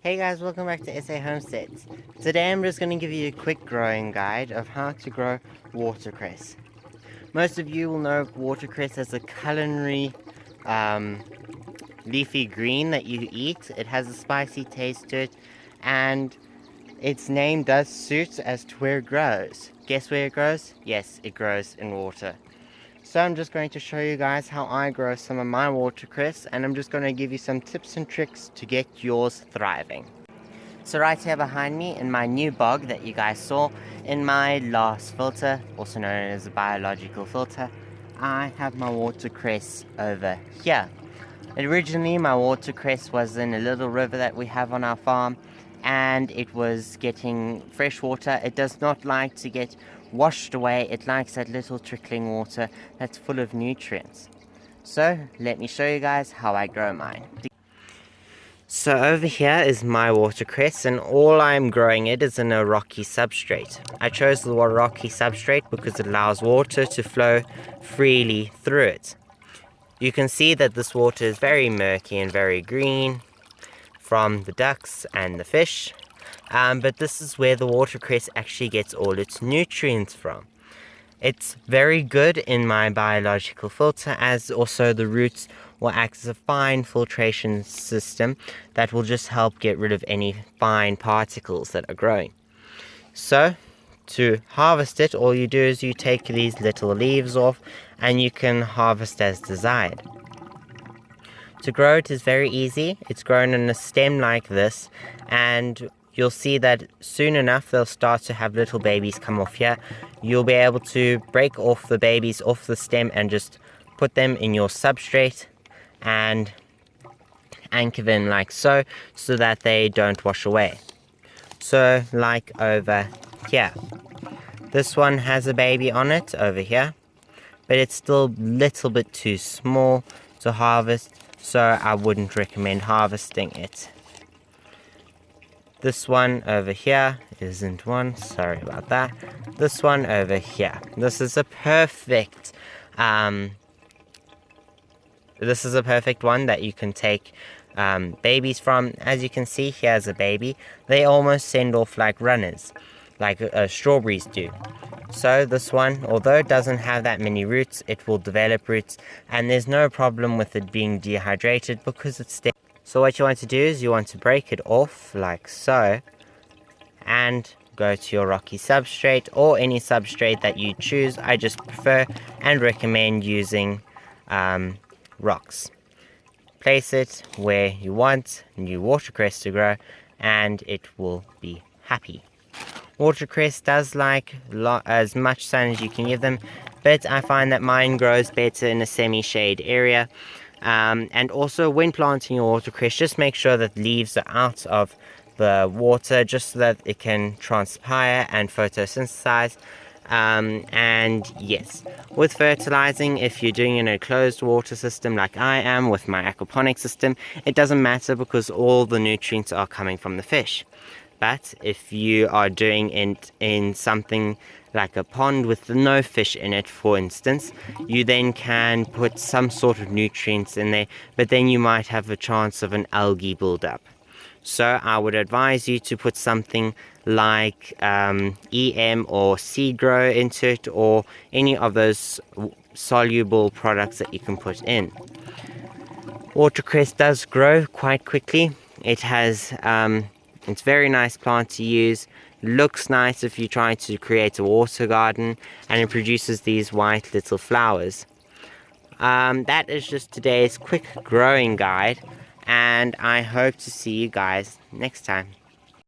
Hey guys, welcome back to SA Homesteads. Today I'm just going to give you a quick growing guide of how to grow watercress. Most of you will know watercress as a culinary leafy green that you eat. It has a spicy taste to it, and its name does suit as to where it grows. Guess where it grows? Yes, it grows in water. So I'm just going to show you guys how I grow some of my watercress, and I'm just going to give you some tips and tricks to get yours thriving. So right here behind me in my new bog that you guys saw in my last filter, also known as a biological filter, I have my watercress over here. Originally my watercress was in a little river that we have on our farm, and it was getting fresh water. It does not like to get washed away. It likes that little trickling water that's full of nutrients. So let me show you guys how I grow mine. So over here is my watercress, and all I'm growing it is in a rocky substrate. I chose the rocky substrate because it allows water to flow freely through it. You can see that this water is very murky and very green from the ducks and the fish, but this is where the watercress actually gets all its nutrients from. It's very good in my biological filter, as also the roots will act as a fine filtration system that will just help get rid of any fine particles that are growing. So to harvest it, all you do is you take these little leaves off and you can harvest as desired. To grow it is very easy. It's grown in a stem like this, and you'll see that soon enough they'll start to have little babies come off here. You'll be able to break off the babies off the stem and just put them in your substrate and anchor them like so that they don't wash away. So like over here. This one has a baby on it over here, but it's still a little bit too small to harvest, so I wouldn't recommend harvesting it. This one over here isn't one, sorry about that. This one over here. This is a perfect one that you can take babies from. As you can see, here's a baby. They almost send off like runners, like strawberries do. So this one, although it doesn't have that many roots, it will develop roots, and there's no problem with it being dehydrated because it's stable. So what you want to do is you want to break it off like so, and go to your rocky substrate or any substrate that you choose. I just prefer and recommend using rocks. Place it where you want new watercress to grow, and it will be happy. Watercress does like as much sun as you can give them, but I find that mine grows better in a semi-shade area. And also when planting your watercress, just make sure that leaves are out of the water, just so that it can transpire and photosynthesize. And yes, with fertilizing, if you're doing in a closed water system like I am with my aquaponic system, it doesn't matter because all the nutrients are coming from the fish. But if you are doing it in something like a pond with no fish in it, for instance, you then can put some sort of nutrients in there, but then you might have a chance of an algae buildup. So I would advise you to put something like EM or seed grow into it, or any of those soluble products that you can put in. Watercress does grow quite quickly. It has it's a very nice plant to use. Looks nice if you try to create a water garden, and it produces these white little flowers. That is just today's quick growing guide, and I hope to see you guys next time.